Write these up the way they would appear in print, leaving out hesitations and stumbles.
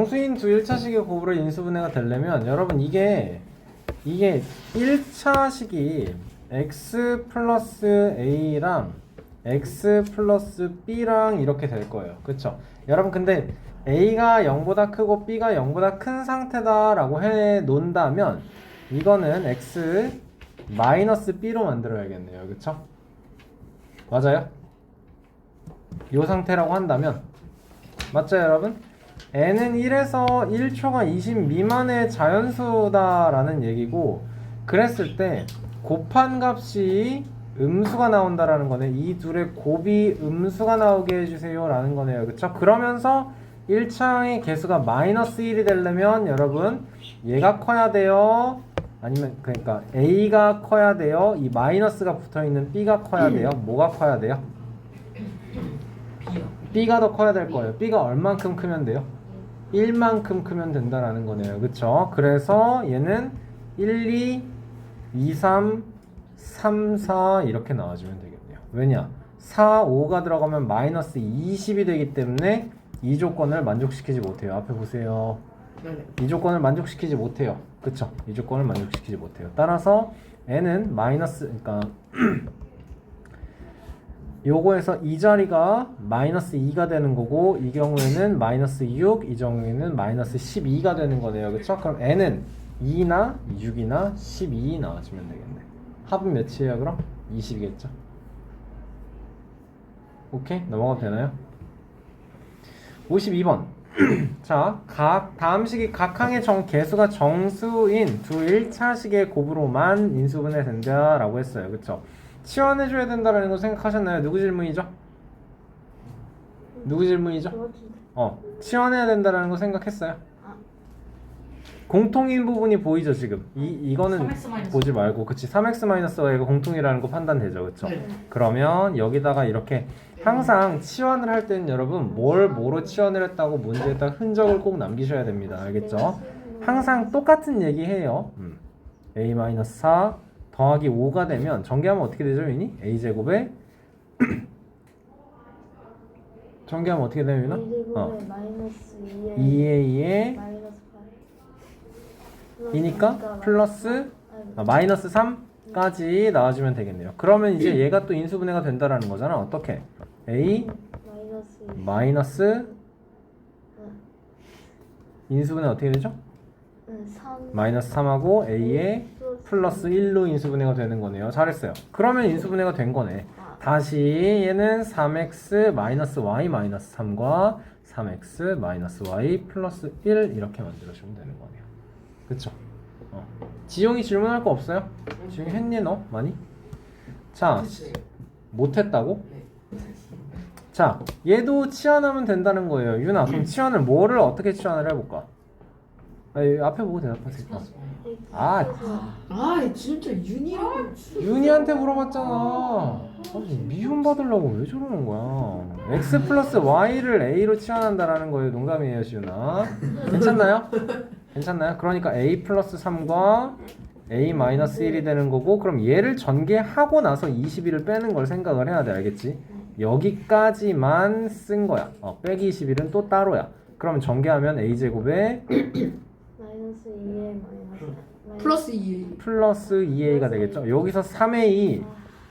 정수인 두 1차식의 곱으로 인수분해가 되려면 여러분 이게 1차식이 x 플러스 a랑 x 플러스 b랑 이렇게 될 거예요. 그쵸? 여러분 근데 a가 0보다 크고 b가 0보다 큰 상태다 라고 해 놓는다면 이거는 x 마이너스 b로 만들어야겠네요. 그쵸? 맞아요? 이 상태라고 한다면 맞죠 여러분? n은 1에서 1초가 20 미만의 자연수다 라는 얘기고 그랬을 때 곱한 값이 음수가 나온다라는 거네. 이 둘의 곱이 음수가 나오게 해주세요 라는 거네요. 그쵸? 그러면서 1차항의 개수가 마이너스 1이 되려면 여러분 얘가 커야 돼요. 아니면 그러니까 a가 커야 돼요. 이 마이너스가 붙어있는 b가 커야 돼요. 뭐가 커야 돼요? b가 더 커야 될 거예요. b가 얼만큼 크면 돼요? 1만큼 크면 된다라는 거네요. 그쵸? 그래서 얘는 1, 2, 2, 3, 3, 4 이렇게 나와주면 되겠네요. 왜냐? 4, 5가 들어가면 마이너스 20이 되기 때문에 이 조건을 만족시키지 못해요. 앞에 보세요. 이 조건을 만족시키지 못해요. 그쵸? 이 조건을 만족시키지 못해요. 따라서 n은 마이너스, 그러니까 요거에서 이 자리가 마이너스 2가 되는 거고 이 경우에는 마이너스 6, 이 경우에는 마이너스 12가 되는 거네요. 그쵸? 그럼 n은 2나 6이나 12 나와주면 되겠네. 합은 몇이에요 그럼? 20이겠죠? 오케이? 넘어가도 되나요? 52번 자, 다음 식이 각항의 개수가 정수인 두 1차식의 곱으로만 인수분해 된다 라고 했어요. 그쵸? 치환해줘야 된다라는 거 생각하셨나요? 누구 질문이죠? 누구 질문이죠? 치환해야 된다라는 거 생각했어요? 공통인 부분이 보이죠 지금? 이거는 보지 말고 그치 3x-가 이거 공통이라는 거 판단되죠. 그쵸? 네. 그러면 여기다가 이렇게 항상 치환을 할 때는 여러분 뭐로 치환을 했다고 문제에다 흔적을 꼭 남기셔야 됩니다. 알겠죠? 항상 똑같은 얘기 해요. a-4 더하기 5가 되면 전개하면 어떻게 되죠 윤이? a제곱에 전개하면 어떻게 되면 윤아? a제곱에 마이너스 2a에 마이너스 8 이니까 플러스 마이너스 3까지 나와주면 되겠네요. 그러면 이제 얘가 또 인수분해가 된다라는 거잖아. 어떻게? a 마이너스 인수분해 어떻게 되죠? 3 마이너스 3하고 a에 플러스 1로 인수분해가 되는 거네요. 잘했어요. 그러면 인수분해가 된 거네. 다시 얘는 3x 마이너스 y 마이너스 3과 3x 마이너스 y 플러스 1 이렇게 만들어주면 되는 거네요. 그쵸? 지용이 질문할 거 없어요? 지용이 했니 너? 많이? 자, 못했다고? 자, 얘도 치환하면 된다는 거예요. 유나, 그럼 치환을 뭐를 어떻게 치환을 해볼까? 앞에 보고 대답하세요. 진짜 윤이라고. 윤이한테 물어봤잖아. 미움 받으려고 왜 저러는 거야? x 플러스 y를 a로 치환한다라는 거예요. 농담이에요, 시윤아. 괜찮나요? 괜찮나요? 그러니까 a 플러스 3과 a 마이너스 1이 되는 거고 그럼 얘를 전개하고 나서 21을 빼는 걸 생각을 해야 돼. 알겠지? 여기까지만 쓴 거야. 빼기 21은 또 따로야. 그럼 전개하면 a제곱에 마이너스 2a 플러스 2a. 플러스 2a가 되겠죠. 여기서 3a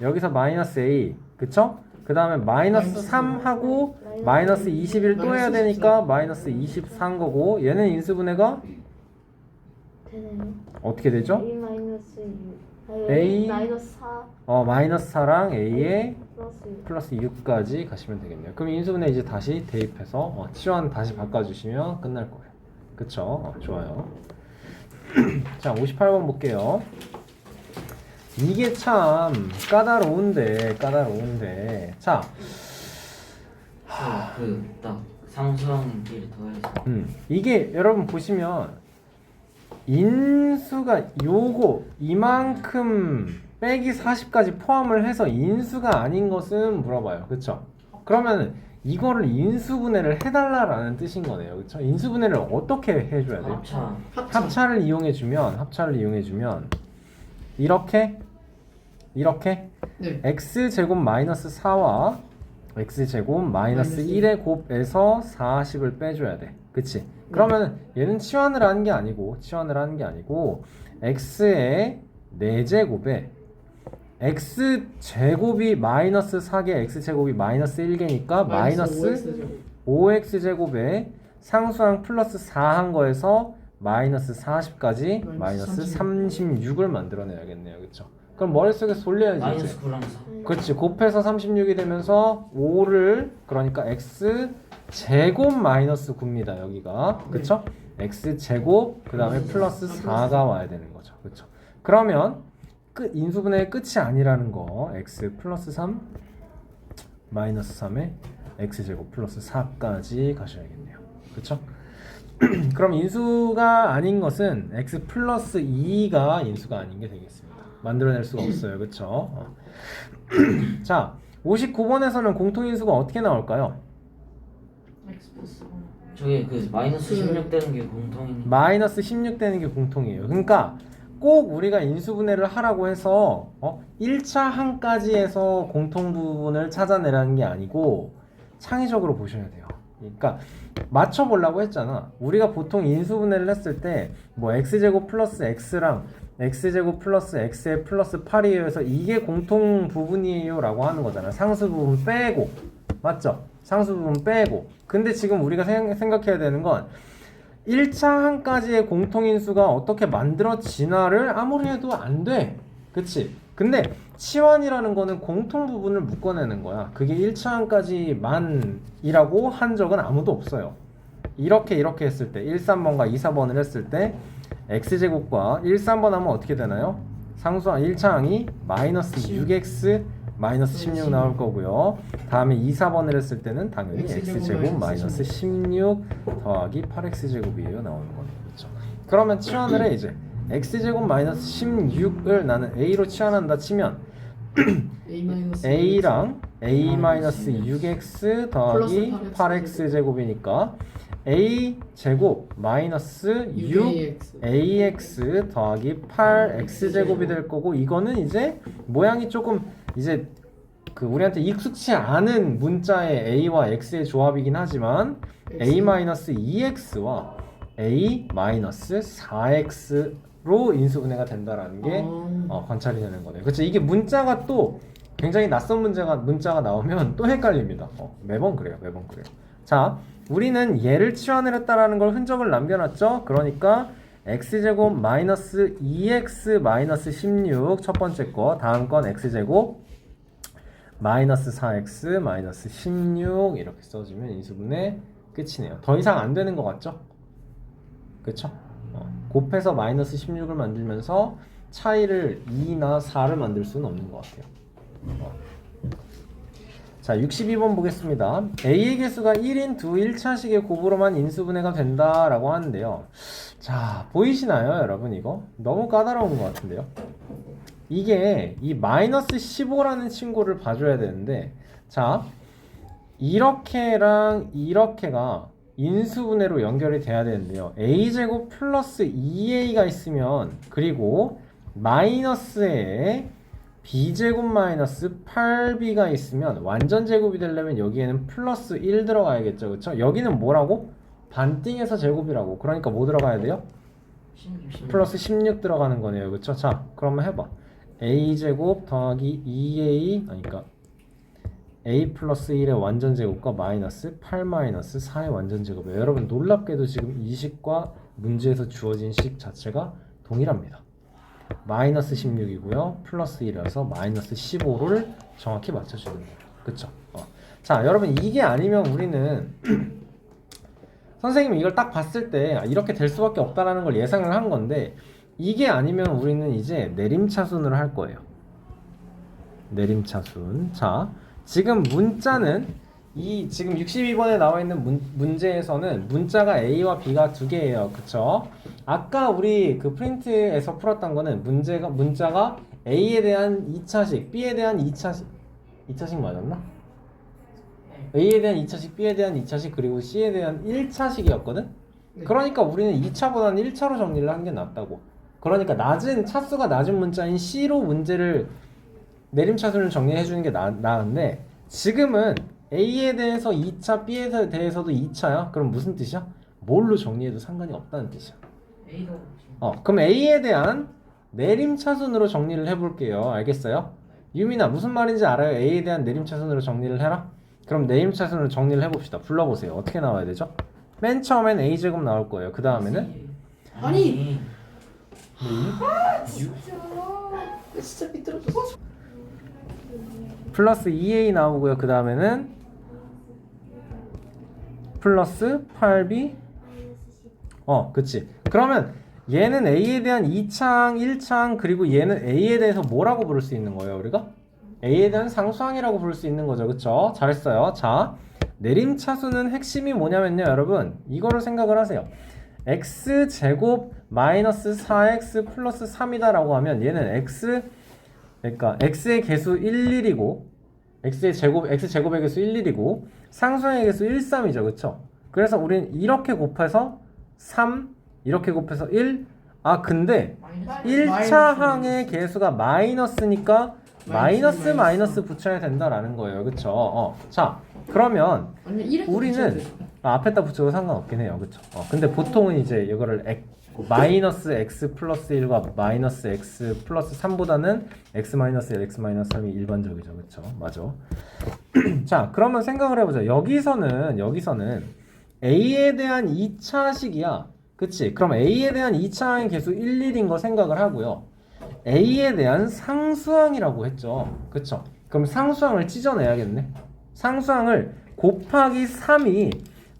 여기서 마이너스 a 그쵸? 그 다음에 마이너스 3하고 마이너스 21 또 해야 되니까 마이너스 24인 거고 얘는 인수분해가 되네요. 어떻게 되죠? a 마이너스 6 a 마이너스 4 마이너스 4랑 a에 플러스 6 플러스 6까지 가시면 되겠네요. 그럼 인수분해 이제 다시 대입해서 치환 다시 바꿔주시면 끝날 거예요. 그쵸? 좋아요. 자, 58번 볼게요. 이게 참 까다로운데 자 딱 상수항끼리 더해서 이게 여러분 보시면 인수가 요거 이만큼 빼기 40까지 포함을 해서 인수가 아닌 것은 물어봐요. 그쵸? 그러면 이거를 인수분해를 해달라라는 뜻인 거네요. 그쵸? 인수분해를 어떻게 해줘야 돼요? 합차를 이용해주면 이렇게 네. x제곱 마이너스 4와 x제곱 마이너스 1의 곱에서 40을 빼줘야 돼. 그치? 그러면 얘는 치환을 하는 게 아니고 x의 4제곱에 x제곱이 마이너스 4개 x제곱이 마이너스 1개니까 마이너스 5x제곱에 상수항 플러스 4 한 거에서 마이너스 40까지 마이너스 36을 만들어내야겠네요. 그쵸? 그럼 머릿속에서 돌려야지 이제. 마이너스 9랑 4. 그렇지. 곱해서 36이 되면서 5를 그러니까 x 제곱 마이너스 9입니다. 여기가. 그쵸? x 제곱 그 다음에 플러스 4가 와야 되는 거죠. 그쵸? 그러면 인수분해의 끝이 아니라는 거. x 플러스 3 마이너스 3에 x 제곱 플러스 4까지 가셔야겠네요. 그쵸? 그럼 인수가 아닌 것은 x 플러스 2가 인수가 아닌 게 되겠습니다. 만들어낼 수가 없어요. 그쵸? 자, 59번에서는 공통인수가 어떻게 나올까요? 저게 그 마이너스 16 되는 게 공통인. 마이너스 16 되는 게 공통이에요. 그러니까 꼭 우리가 인수분해를 하라고 해서 1차 항까지에서 공통 부분을 찾아내라는 게 아니고 창의적으로 보셔야 돼요. 그러니까 맞춰보려고 했잖아. 우리가 보통 인수분해를 했을 때 뭐 x제곱 플러스 x랑 x제곱 플러스 x의 플러스 8이에요 해서 이게 공통 부분이에요 라고 하는 거잖아. 상수 부분 빼고. 맞죠? 상수 부분 빼고. 근데 지금 우리가 생각해야 되는 건 1차 항까지의 공통인수가 어떻게 만들어지나를 아무리 해도 안 돼. 그치? 근데 치환이라는 거는 공통 부분을 묶어내는 거야. 그게 1차 항까지만이라고 한 적은 아무도 없어요. 이렇게 했을 때 1, 3번과 2, 4번을 했을 때 x제곱과 1, 3번 하면 어떻게 되나요? 상수항 1차 항이 마이너스 6x 마이너스 16 나올 거고요. 다음에 2, 4번을 했을 때는 당연히 x제곱 마이너스 16 더하기 8x제곱이에요 나오는 거네요. 그렇죠? 그러면 치환을 해 이제. x제곱 마이너스 16을 나는 a로 치환한다 치면 a랑 a 마이너스 6x 더하기 8x제곱이니까 a 제곱 마이너스 6ax 더하기 8x제곱이 될 거고 이거는 이제 모양이 조금 이제 그 우리한테 익숙치 않은 문자의 a와 x의 조합이긴 하지만 a 마이너스 2x와 a 마이너스 4x로 인수분해가 된다라는 게 관찰이 되는 거네요. 그렇죠? 이게 문자가 또 굉장히 낯선 문자가 나오면 또 헷갈립니다. 매번 그래요. 자, 우리는 얘를 치환을 했다라는 걸 흔적을 남겨놨죠. 그러니까 x제곱 마이너스 2x 마이너스 16 첫 번째 거, 다음 건 x제곱 마이너스 4x 마이너스 16 이렇게 써주면 인수분해 끝이네요. 더 이상 안 되는 것 같죠? 그쵸? 곱해서 마이너스 16을 만들면서 차이를 2나 4를 만들 수는 없는 것 같아요. 자, 62번 보겠습니다. A의 개수가 1인 두 1차식의 곱으로만 인수분해가 된다라고 하는데요. 자, 보이시나요, 여러분? 이거 너무 까다로운 것 같은데요. 이게 이 마이너스 15라는 친구를 봐줘야 되는데, 자, 이렇게랑 이렇게가 인수분해로 연결이 돼야 되는데요. a제곱 플러스 2a가 있으면 그리고 마이너스에 b제곱 마이너스 8b가 있으면 완전 제곱이 되려면 여기에는 플러스 1 들어가야겠죠. 그쵸? 여기는 뭐라고? 반띵해서 제곱이라고. 그러니까 뭐 들어가야 돼요? 16. 플러스 16 들어가는 거네요. 그쵸? 자, 그러면 해봐. a제곱 더하기 2a 그러니까 a 플러스 1의 완전 제곱과 마이너스 8 마이너스 4의 완전 제곱이에요. 여러분 놀랍게도 지금 이 식과 문제에서 주어진 식 자체가 동일합니다. 마이너스 16이고요. 플러스 1이라서 마이너스 15를 정확히 맞춰주는 거예요. 그쵸? 자, 여러분 이게 아니면 우리는 선생님이 이걸 딱 봤을 때 이렇게 될 수밖에 없다라는 걸 예상을 한 건데 이게 아니면 우리는 이제 내림차순으로 할 거예요. 내림차순. 자, 지금 문자는 지금 62번에 나와 있는 문제에서는 문자가 A와 B가 두 개예요. 그쵸? 아까 우리 그 프린트에서 풀었던 거는 문자가 A에 대한 2차식, B에 대한 2차식 맞았나? A에 대한 2차식, B에 대한 2차식, 그리고 C에 대한 1차식이었거든? 네. 그러니까 우리는 2차보다는 1차로 정리를 한 게 낫다고. 그러니까 차수가 낮은 문자인 C로 문제를 내림차순을 정리해 주는 게 나은데 지금은 A에 대해서 2차, B에 대해서도 2차야? 그럼 무슨 뜻이야? 뭘로 정리해도 상관이 없다는 뜻이야. A가 그럼 A에 대한 내림차순으로 정리를 해볼게요. 알겠어요? 유민아 무슨 말인지 알아요? A에 대한 내림차순으로 정리를 해라. 그럼 내림차순으로 정리를 해봅시다. 불러보세요. 어떻게 나와야 되죠? 맨 처음엔 A제곱 나올 거예요. 그 다음에는 아니. 진짜 삐뚤어졌어. 플러스 2A 나오고요. 그 다음에는 플러스 8B. 그치. 그러면 얘는 A에 대한 2창, 1창, 그리고 얘는 A에 대해서 뭐라고 부를 수 있는 거예요, 우리가? A에 대한 상수항이라고 부를 수 있는 거죠. 그쵸? 잘했어요. 자, 내림차수는 핵심이 뭐냐면요, 여러분. 이거를 생각을 하세요. x제곱 마이너스 4x 플러스 3이다 라고 하면 얘는 그러니까 x의 개수 1, 1이고 x제곱의 개수 1, 1이고 상수항의 개수 1, 3이죠. 그쵸? 그래서 우리는 이렇게 곱해서 3, 이렇게 곱해서 1. 근데 1차 항의 개수가 마이너스니까 마이너스 붙여야 된다라는 거예요. 그쵸? 자, 그러면 아니면 1에 우리는 앞에다 붙여도 상관없긴 해요. 그쵸? 근데 보통은 이제 이거를 마이너스 x 플러스 1과 마이너스 x 플러스 3보다는 x 마이너스 1, x 마이너스 3이 일반적이죠. 그쵸? 맞아. 자, 그러면 생각을 해보자. 여기서는 A에 대한 2차식이야. 그치? 그럼 A에 대한 2차항의 개수 1, 1인 거 생각을 하고요. A에 대한 상수항이라고 했죠. 그쵸? 그럼 상수항을 찢어내야겠네. 상수항을 곱하기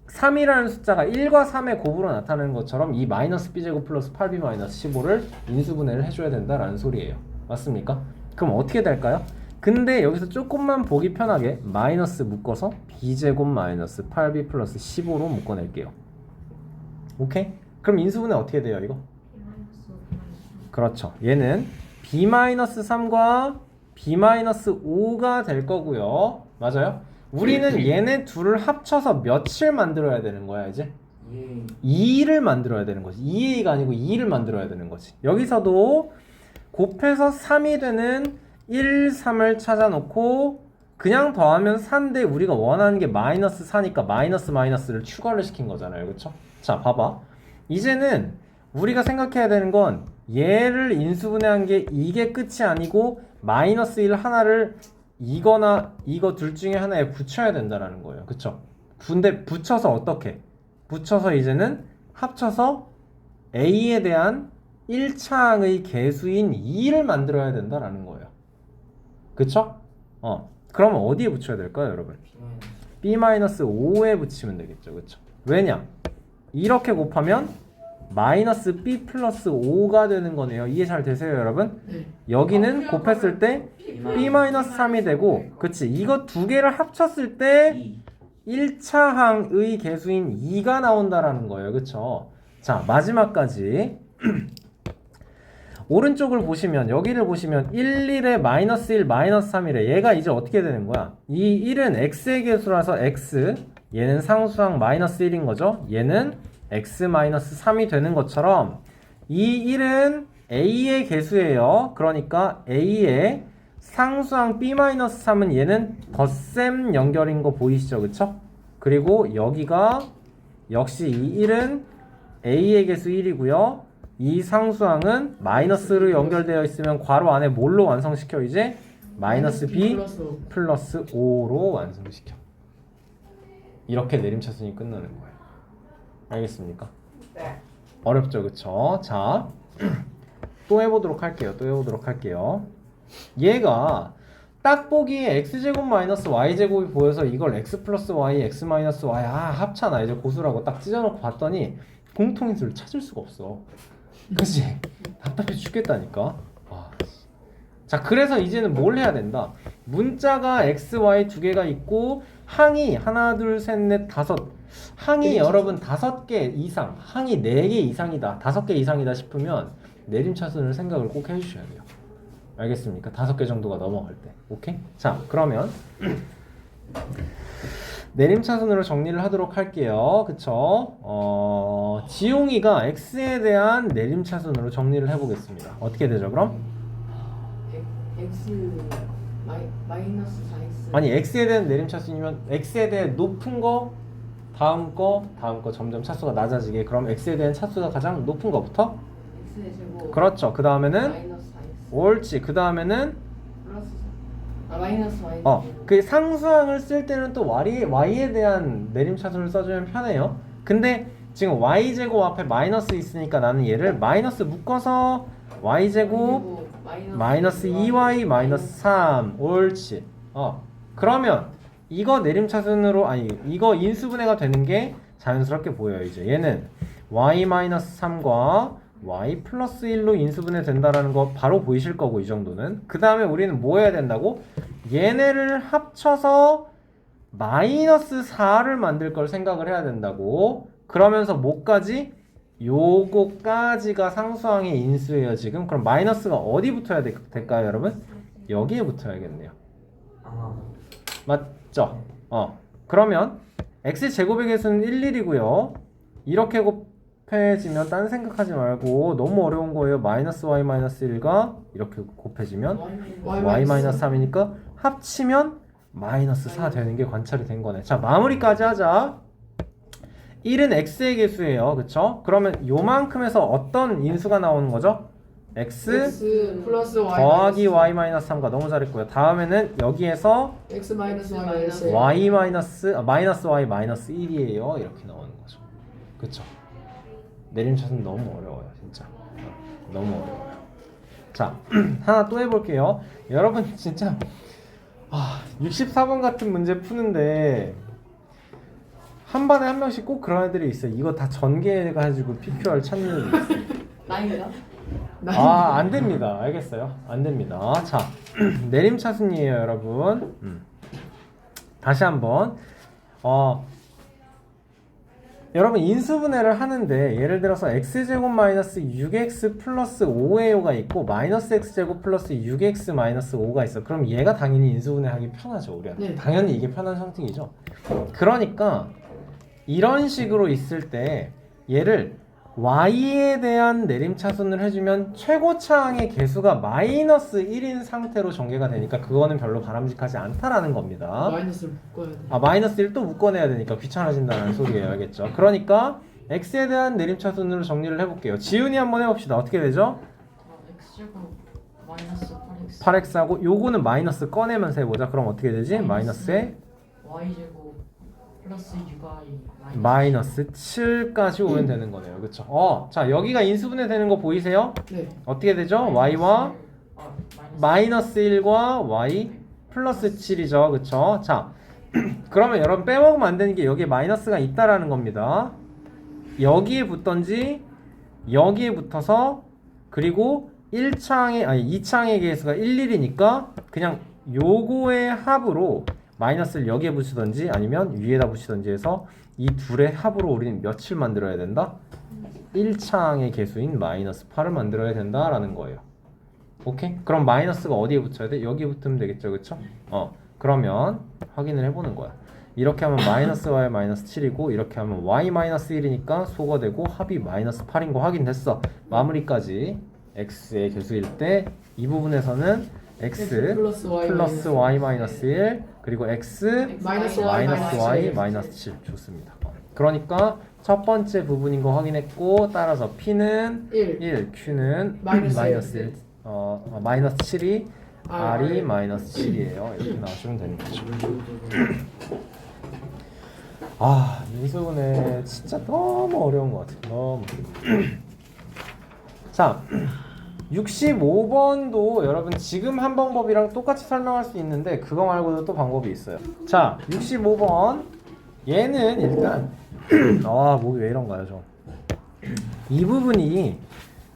3이라는 숫자가 1과 3의 곱으로 나타나는 것처럼 이 마이너스 b제곱 플러스 8b 마이너스 15를 인수분해를 해줘야 된다라는 소리예요. 맞습니까? 그럼 어떻게 될까요? 근데 여기서 조금만 보기 편하게 마이너스 묶어서 b제곱 마이너스 8b 플러스 15로 묶어낼게요. 오케이? 그럼 인수분해 어떻게 돼요, 이거? 그렇죠. 얘는 b-3과 b-5가 될 거고요. 맞아요? 우리는 얘네 둘을 합쳐서 몇을 만들어야 되는 거야, 이제? 2를 만들어야 되는 거지. 2a가 아니고 2를 만들어야 되는 거지. 여기서도 곱해서 3이 되는 1, 3을 찾아놓고 그냥 더하면 4인데 우리가 원하는 게 마이너스 4니까 마이너스를 추가를 시킨 거잖아요. 그쵸? 자, 봐봐. 이제는 우리가 생각해야 되는 건 얘를 인수분해한 게 이게 끝이 아니고 마이너스 1 하나를 이거나 이거 둘 중에 하나에 붙여야 된다라는 거예요. 그쵸? 근데 붙여서 어떻게? 붙여서 이제는 합쳐서 A에 대한 1차항의 개수인 2를 만들어야 된다라는 거예요. 그쵸? 그러면 어디에 붙여야 될까요, 여러분? B-5에 붙이면 되겠죠. 그쵸? 왜냐? 이렇게 곱하면 마이너스 B 플러스 5가 되는 거네요. 이해 잘 되세요, 여러분? 네. 여기는 곱했을 때 B-3이 되고, 그치? 이거 두 개를 합쳤을 때 1차항의 개수인 2가 나온다라는 거예요. 그쵸? 자, 마지막까지 오른쪽을 보시면, 여기를 보시면 1, 1에 마이너스 1, 마이너스 3이래. 얘가 이제 어떻게 되는 거야? 이 1은 x의 개수라서 x, 얘는 상수항 마이너스 1인 거죠? 얘는 x 마이너스 3이 되는 것처럼 이 1은 a의 개수예요. 그러니까 a의 상수항 b 마이너스 3은 얘는 덧셈 연결인 거 보이시죠? 그쵸? 그리고 여기가 역시 이 1은 a의 개수 1이고요. 이 상수항은 마이너스로 연결되어 있으면 괄호 안에 뭘로 완성시켜 이제? 마이너스 b 플러스 5로 완성시켜. 이렇게 내림차순이 끝나는 거예요. 알겠습니까? 네. 어렵죠, 그쵸? 자, 또 해보도록 할게요. 얘가 딱 보기에 x제곱 마이너스 y제곱이 보여서 이걸 x 플러스 y, x 마이너스 y 합차나 이제 고수라고 딱 찢어놓고 봤더니 공통인수를 찾을 수가 없어. 그치? 답답해 죽겠다니까. 자, 그래서 이제는 뭘 해야 된다? 문자가 x, y 두 개가 있고 항이 하나, 둘, 셋, 넷, 다섯. 항이 여러분 5개 이상, 항이 4개 이상이다, 5개 이상이다 싶으면 내림차순을 생각을 꼭 해주셔야 돼요. 알겠습니까? 5개 정도가 넘어갈 때. 오케이? 자, 그러면 내림차순으로 정리를 하도록 할게요. 그쵸? 지용이가 x에 대한 내림차순으로 정리를 해보겠습니다. 어떻게 되죠, 그럼? x 마이너스 4x 아니, x에 대한 내림차순이면 x에 대해 높은 거 다음 거 점점 차수가 낮아지게. 그럼 x에 대한 차수가 가장 높은 거부터. X의 제곱. 그렇죠. 그 다음에는 마이너스 4X. 옳지. 그 다음에는 플러스 4. 마이너스 Y. 그 상수항을 쓸 때는 또 y에 대한 내림 차수를 써주면 편해요. 근데 지금 y제곱 앞에 마이너스 있으니까 나는 얘를 마이너스 묶어서 y제곱 마이너스 2y 마이너스 3. 옳지. 그러면 이거 내림차순으로 이거 인수분해가 되는 게 자연스럽게 보여요. 이제 얘는 y 마이너스 3과 y 플러스 1로 인수분해 된다라는 거 바로 보이실 거고, 이 정도는. 그 다음에 우리는 뭐 해야 된다고? 얘네를 합쳐서 마이너스 4를 만들 걸 생각을 해야 된다고. 그러면서 뭐까지? 요거까지가 상수항의 인수예요 지금. 그럼 마이너스가 어디 붙어야 될까요 여러분? 여기에 붙어야겠네요. 아, 맞죠? 그러면 x제곱의 개수는 1이고요. 이렇게 곱해지면 딴 생각하지 말고, 너무 어려운 거예요. 마이너스 y 마이너스 1과 이렇게 곱해지면 y 마이너스 3이니까 합치면 마이너스 4 되는 게 관찰이 된 거네. 자, 마무리까지 하자. 1은 x의 개수예요. 그쵸? 그러면 요만큼에서 어떤 인수가 나오는 거죠? x 플러스 Y 더하기 y 마이너스 3과 너무 잘했고요. 다음에는 여기에서 X 마이너스 Y 마이너스 y 마이너스 y 마이너스 1이에요. 이렇게 나오는 거죠. 그쵸? 내림차순 너무 어려워요. 진짜. 너무 어려워요. 자, 하나 또 해볼게요. 여러분 진짜 64번 같은 문제 푸는데 한 반에 한 명씩 꼭 그런 애들이 있어요. 이거 다 전개해가지고 PQR 찾는 애들이 있어요. 나인가? 안 됩니다. 알겠어요? 안 됩니다. 자, 내림차순이에요, 여러분. 다시 한번. 여러분 인수분해를 하는데 예를 들어서 x제곱 마이너스 6x 플러스 5a가 있고 마이너스 x제곱 플러스 6x 마이너스 5가 있어. 그럼 얘가 당연히 인수분해하기 편하죠, 우리한테. 네. 당연히 이게 편한 선택이죠. 그러니까 이런 식으로 있을 때 얘를 y에 대한 내림차순을 해주면 최고차항의 개수가 마이너스 1인 상태로 전개가 되니까 그거는 별로 바람직하지 않다라는 겁니다. 마이너스를 묶어야 돼. 마이너스 1 또 묶어내야 되니까 귀찮아진다는 소리예요. 알겠죠? 그러니까 x에 대한 내림차순으로 정리를 해볼게요. 지훈이 한번 해봅시다. 어떻게 되죠? x제곱 마이너스 8x 8x하고 요거는 마이너스 꺼내면서 해보자. 그럼 어떻게 되지? 마이너스에 y제곱 플러스 6y 마이너스 7까지 오면 되는 거네요. 그쵸? 자, 여기가 인수분해 되는 거 보이세요? 네. 어떻게 되죠? y와 마이너스 1과 y 플러스 7이죠. 그쵸? 자, 그러면 여러분 빼먹으면 안 되는 게 여기에 마이너스가 있다라는 겁니다. 여기에 붙던지 여기에 붙어서, 그리고 2차항의 개수가 1,1이니까 그냥 요거의 합으로 마이너스를 여기에 붙이던지 아니면 위에다 붙이던지 해서 이 둘의 합으로 우리는 몇을 만들어야 된다? 1차항의 개수인 마이너스 8을 만들어야 된다라는 거예요. 오케이? 그럼 마이너스가 어디에 붙여야 돼? 여기에 붙으면 되겠죠, 그쵸? 그러면 확인을 해보는 거야. 이렇게 하면 마이너스 y 마이너스 7이고 이렇게 하면 y 마이너스 1이니까 소거되고 합이 마이너스 8인 거 확인됐어. 마무리까지 x의 개수일 때 이 부분에서는 x 플러스 y 마이너스 1 그리고 x 마이너스 y 마이너스 7 좋습니다. 그러니까 첫 번째 부분인 거 확인했고, 따라서 p는 1, q는 마이너스 1, 마이너스 7이 r이 마이너스 7이에요. 이렇게 나오시면 되는 거죠. 인수분해 진짜 너무 어려운 것 같아요. 너무. 자, 65번도 여러분 지금 한 방법이랑 똑같이 설명할 수 있는데 그거 말고도 또 방법이 있어요. 자, 65번 얘는 일단 목이 왜 이런가요 좀. 이 부분이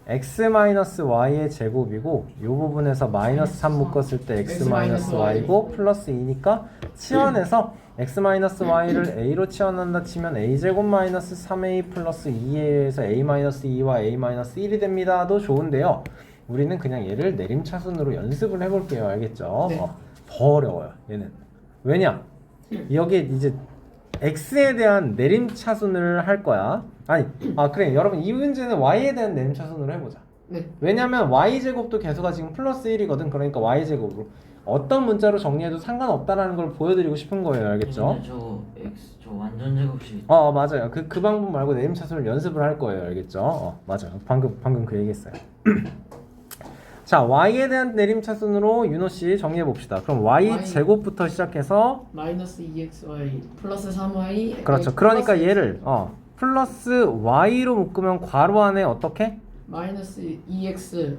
x-y의 제곱이고 이 부분에서 마이너스 3 묶었을 때 x-y고 플러스 2니까 치환해서 x-y를 a로 치환한다 치면 a제곱 마이너스 3a 플러스 2a에서 a-2와 a-1이 됩니다도 좋은데요. 우리는 그냥 얘를 내림차순으로 연습을 해볼게요. 알겠죠? 네. 더 어려워요 얘는. 왜냐? 여기에 이제 x에 대한 내림차순을 할 거야. 그래. 여러분 이 문제는 y에 대한 내림차순으로 해보자. 네. 왜냐면 y제곱도 개수가 지금 플러스 1이거든. 그러니까 y제곱으로. 어떤 문자로 정리해도 상관없다라는 걸 보여드리고 싶은 거예요. 알겠죠? 근데 저 X 저 완전 제곱식 맞아요. 그 방법 말고 내림차순을 연습을 할 거예요. 알겠죠? 맞아요. 방금 그 얘기했어요. 자, y에 대한 내림차순으로 윤호 씨 정리해 봅시다. 그럼 y 제곱부터 시작해서 마이너스 2xy 플러스 3y. 그렇죠. 그러니까 얘를 플러스 y로 묶으면 괄호 안에 어떻게? 마이너스 2x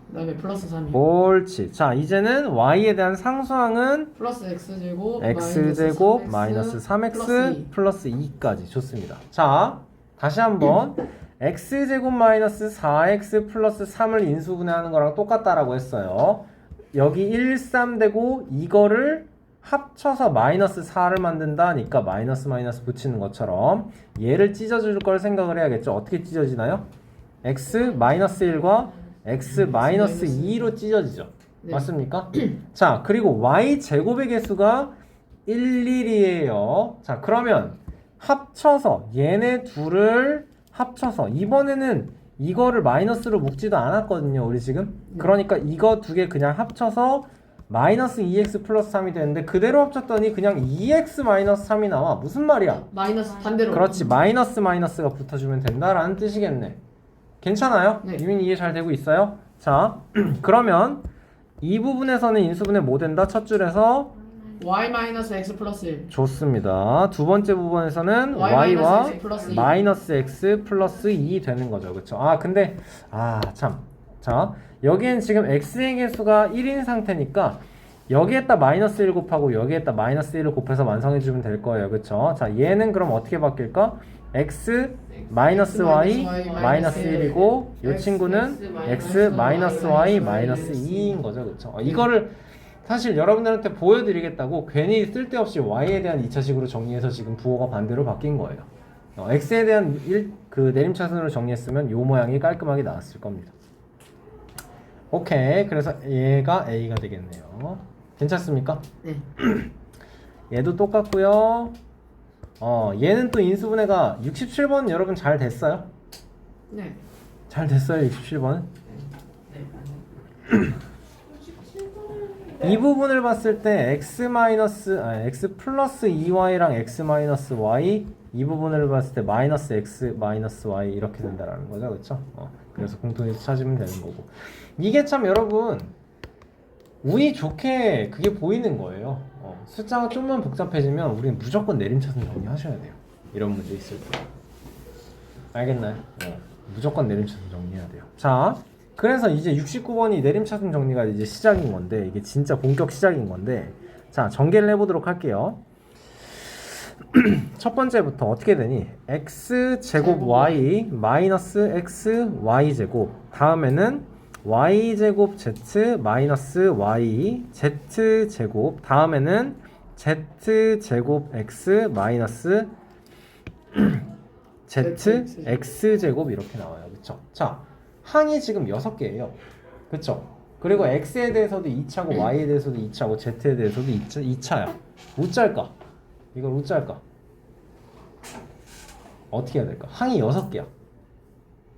그다음에 플러스 3이. 옳지. 자, 이제는 y에 대한 상수항은 플러스 x제곱 x제곱 마이너스 3x 플러스 2까지. 좋습니다. 자, 다시 한번 x제곱 마이너스 4x 플러스 3을 인수분해하는 거랑 똑같다라고 했어요. 여기 1, 3 되고 이거를 합쳐서 마이너스 4를 만든다니까 마이너스 붙이는 것처럼 얘를 찢어줄 걸 생각을 해야겠죠. 어떻게 찢어지나요? x 마이너스 1과 x 마이너스 2로 찢어지죠. 네. 맞습니까? 자, 그리고 y 제곱의 개수가 1, 1이에요. 자, 그러면 합쳐서 얘네 둘을 합쳐서 이번에는 이거를 마이너스로 묶지도 않았거든요. 우리 지금. 그러니까 이거 두 개 그냥 합쳐서 마이너스 2x 플러스 3이 되는데 그대로 합쳤더니 그냥 2x 마이너스 3이 나와. 무슨 말이야? 마이너스 반대로. 그렇지. 마이너스가 붙어주면 된다라는 뜻이겠네. 괜찮아요? 네. 이민 이해 잘 되고 있어요? 자, 그러면 이 부분에서는 인수분해 못 된다. 첫 줄에서 y 마이너스 x 플러스 1. 좋습니다. 두 번째 부분에서는 y y와 마이너스 x 플러스 2. 마이너스 x 플러스 2 되는 거죠. 그렇죠? 근데 참. 자, 여기엔 지금 x의 개수가 1인 상태니까 여기에다 마이너스 1 곱하고 여기에다 마이너스 1을 곱해서 완성해 주면 될 거예요. 그렇죠? 자, 얘는 그럼 어떻게 바뀔까? x 마이너스 y 마이너스 1이고 이 친구는 x 마이너스 y 마이너스 2인 거죠. 그렇죠? 이거를 사실 여러분들한테 보여드리겠다고 괜히 쓸데없이 y에 대한 2차식으로 정리해서 지금 부호가 반대로 바뀐 거예요. x에 대한 그 내림차순으로 정리했으면 요 모양이 깔끔하게 나왔을 겁니다. 오케이. 그래서 얘가 a가 되겠네요. 괜찮습니까? 네. 얘도 똑같고요. 얘는 또 인수분해가 67번 여러분 잘 됐어요? 네. 잘 됐어요. 67번은? 이 부분을 봤을 때 x 플러스 2y랑 x 마이너스 y 이 부분을 봤을 때 마이너스 x 마이너스 y 이렇게 된다라는 거죠. 그렇죠? 그래서 공통에서 찾으면 되는 거고. 이게 참 여러분 운이 좋게 그게 보이는 거예요. 숫자가 좀만 복잡해지면 우리는 무조건 내림차순 정리하셔야 돼요. 이런 문제 있을 때. 알겠나요? 무조건 내림차순 정리해야 돼요. 자, 그래서 이제 69번이 내림차순 정리가 이제 시작인 건데 이게 진짜 본격 시작인 건데 자, 전개를 해보도록 할게요. 첫 번째부터 어떻게 되니? x제곱 y 마이너스 x y제곱 다음에는 y제곱 z 마이너스 y z제곱 다음에는 z제곱 x 마이너스 z x제곱 이렇게 나와요. 그쵸? 자, 항이 지금 6개예요. 그쵸? 그리고 x에 대해서도 2차고 y에 대해서도 2차고 z에 대해서도 2차야. 못 짤까? 이걸 못 짤까? 어떻게 해야 될까? 항이 6개야.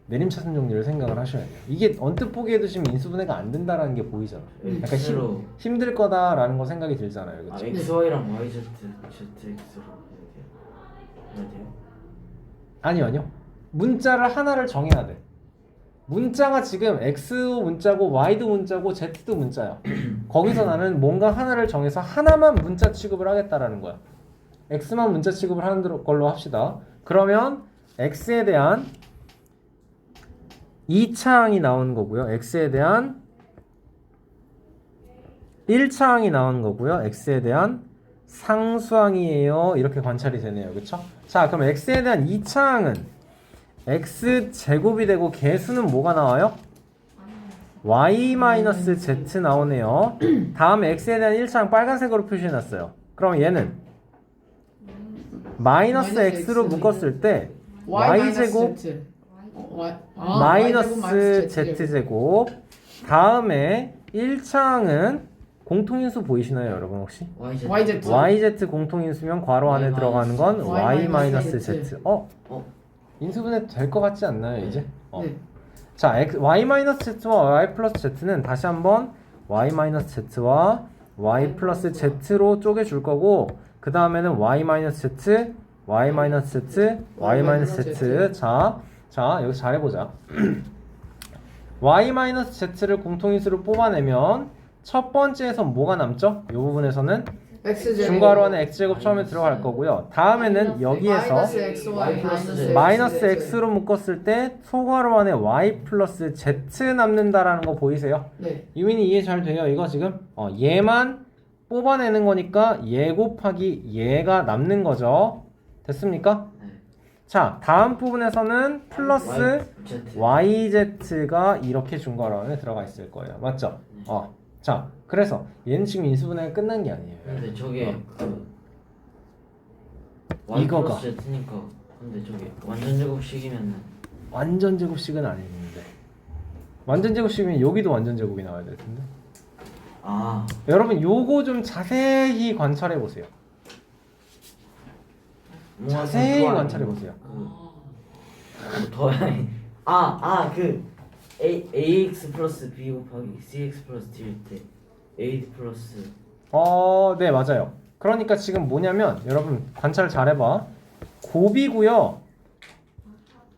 내림차순 정리를 생각을 하셔야 돼요. 이게 언뜻 보기에도 지금 인수분해가 안 된다라는 게 보이잖아. 약간 힘들 거다라는 거 생각이 들잖아요. 그렇죠? XY랑 YZ, ZX로 해야 돼요? 아니요. 문자를 하나를 정해야 돼. 문자가 지금 X도 문자고 Y도 문자고 Z도 문자야. 거기서 나는 뭔가 하나를 정해서 하나만 문자 취급을 하겠다라는 거야. X만 문자 취급을 하는 걸로 합시다. 그러면 X에 대한 2차항이 나오는 거고요. X에 대한 1차항이 나오는 거고요. X에 대한 상수항이에요. 이렇게 관찰이 되네요. 그쵸? 자, 그럼 X에 대한 2차항은 X제곱이 되고 개수는 뭐가 나와요? Y-Z 나오네요. 다음에 X에 대한 1차항 빨간색으로 표시해놨어요. 그럼 얘는 마이너스 X로 묶었을 때 Y제곱 마이너스 Z제곱 다음에 1차항은 공통인수 보이시나요 여러분 혹시? YZ. YZ 공통인수면 괄호 안에 들어가는 건 Y-Z. 인수분해 될 것 같지 않나요 이제? 네. 자, Y-Z와 Y 플러스 Z는 다시 한번 Y-Z와 y 플러스 z로 쪼개줄 거고 그 다음에는 y 마이너스 z, y 마이너스 z, y 마이너스 z. 자 여기서 잘해보자. y 마이너스 z를 공통인수로 뽑아내면 첫 번째에선 뭐가 남죠? 이 부분에서는 x제곱 중괄호 안에 x제곱 처음에 들어갈 거고요. 다음에는 여기에서 마이너스 xy 마이너스 x로 묶었을 때 소괄호 안에 y 플러스 z 남는다라는 거 보이세요? 네. 유민이 이해 잘 돼요? 이거 지금 얘만 뽑아내는 거니까 얘 곱하기 얘가 남는 거죠. 됐습니까? 네. 자, 다음 부분에서는 플러스 Z. yz가 이렇게 중괄호 안에 들어가 있을 거예요. 맞죠? 자, 그래서 얘는 지금 인수분해가 끝난 게 아니에요. 근데 저게 그 이거가. Y 플러스 Z니까 근데 저게 완전 제곱식이면은 완전 제곱식은 아닌데 완전 제곱식이면 여기도 완전 제곱이 나와야 될 텐데. 아 여러분 요거 좀 자세히 관찰해 보세요. 뭔가 자세히 좀 관찰해 보세요. 그 ax 플러스 b 곱하기 cx 플러스 d일 때 a 플러스 네, 맞아요. 그러니까 지금 뭐냐면 여러분 관찰 잘 해봐. 곱이고요.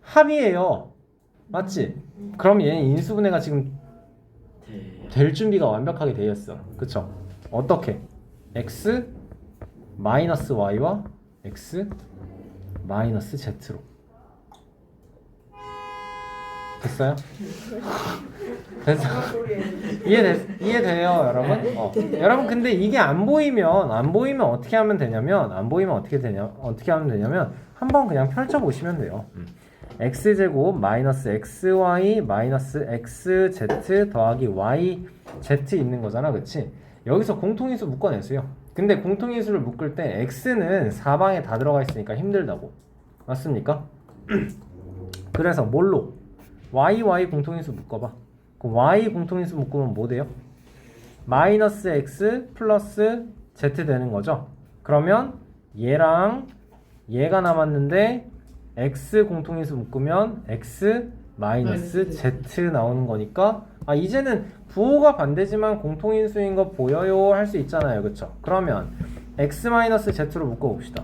합이에요. 맞지? 그럼 얘는 인수분해가 지금 될 준비가 완벽하게 되어 있어. 그쵸? 어떻게? x 마이너스 y와 x 마이너스 z로. 됐어요? 됐어? 이해돼요, 여러분? 여러분 근데 이게 안 보이면 어떻게 하면 되냐면 어떻게 하면 되냐면 한번 그냥 펼쳐 보시면 돼요. x제곱 마이너스 xy 마이너스 xz 더하기 yz 있는 거잖아, 그치? 여기서 공통인수 묶어내세요. 근데 공통인수를 묶을 때 x는 사방에 다 들어가 있으니까 힘들다고. 맞습니까? 그래서 뭘로? y 공통인수 묶어봐. 그럼 y 공통인수 묶으면 뭐 돼요? 마이너스 x 플러스 z 되는 거죠. 그러면 얘랑 얘가 남았는데 x 공통인수 묶으면 x 마이너스 z 나오는 거니까 이제는 부호가 반대지만 공통인수인 거 보여요 할 수 있잖아요. 그쵸? 그러면 x 마이너스 z로 묶어봅시다.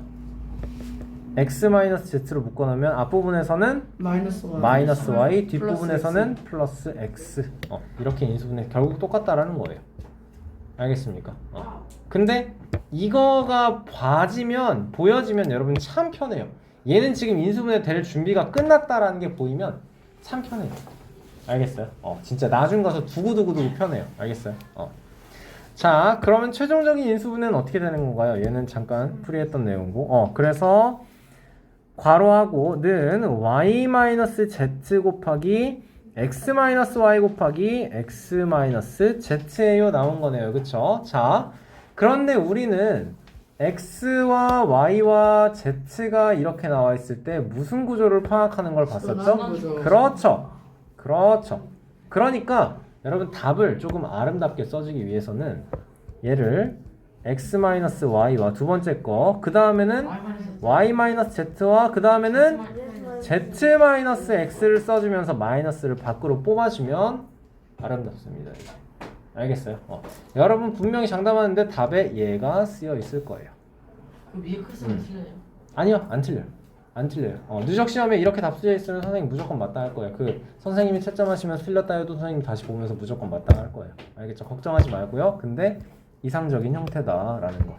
x 마이너스 z로 묶어놓으면 앞부분에서는 마이너스 y, 뒷부분에서는 플러스 x. 이렇게 인수분해 결국 똑같다라는 거예요. 알겠습니까? 근데 이거가 보여지면 여러분 참 편해요. 얘는 지금 인수분해 될 준비가 끝났다라는 게 보이면 참 편해요. 알겠어요? 진짜 나중 가서 두고두고 편해요. 알겠어요? 자, 그러면 최종적인 인수분해는 어떻게 되는 건가요? 얘는 잠깐 풀이했던 내용이고. 그래서 괄호하고는 y-z 곱하기 x-y 곱하기 x-z예요 나온 거네요. 그쵸? 자, 그런데 우리는 x와 y와 z가 이렇게 나와 있을 때 무슨 구조를 파악하는 걸 봤었죠? 그렇죠. 그러니까 여러분 답을 조금 아름답게 써주기 위해서는 얘를 x-y와 두 번째 거, 그 다음에는 y-z와 그 다음에는 z-x를 써주면서 마이너스를 밖으로 뽑아주면 아름답습니다. 알겠어요? 여러분 분명히 장담하는데 답에 얘가 쓰여 있을 거예요. 그 위에 크스는 틀려요? 아니요, 안 틀려요. 누적 시험에 이렇게 답 쓰여 있으면 선생님 무조건 맞다 할 거예요. 선생님이 채점하시면서 틀렸다 해도 선생님 다시 보면서 무조건 맞다 할 거예요. 알겠죠? 걱정하지 말고요. 근데 이상적인 형태다라는 거.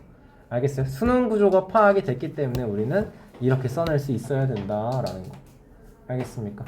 알겠어요? 수능 구조가 파악이 됐기 때문에 우리는 이렇게 써낼 수 있어야 된다라는 거. 알겠습니까?